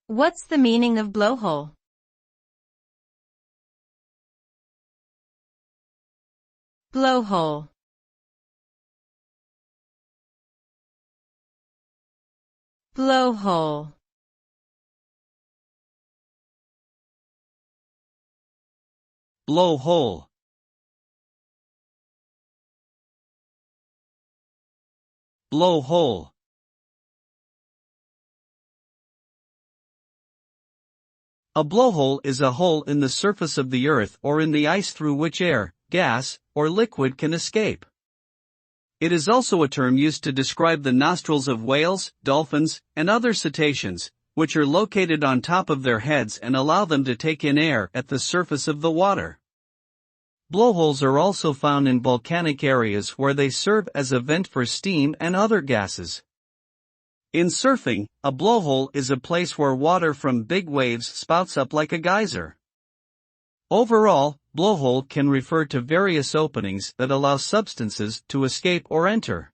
What's the meaning of blowhole? Blowhole. Blowhole. Blowhole. Blowhole. A blowhole is a hole in the surface of the earth or in the ice through which air, gas, or liquid can escape. It is also a term used to describe the nostrils of whales, dolphins, and other cetaceans, which are located on top of their heads and allow them to take in air at the surface of the water. Blowholes are also found in volcanic areas where they serve as a vent for steam and other gases. In surfing, a blowhole is a place where water from big waves spouts up like a geyser. Overall, blowhole can refer to various openings that allow substances to escape or enter.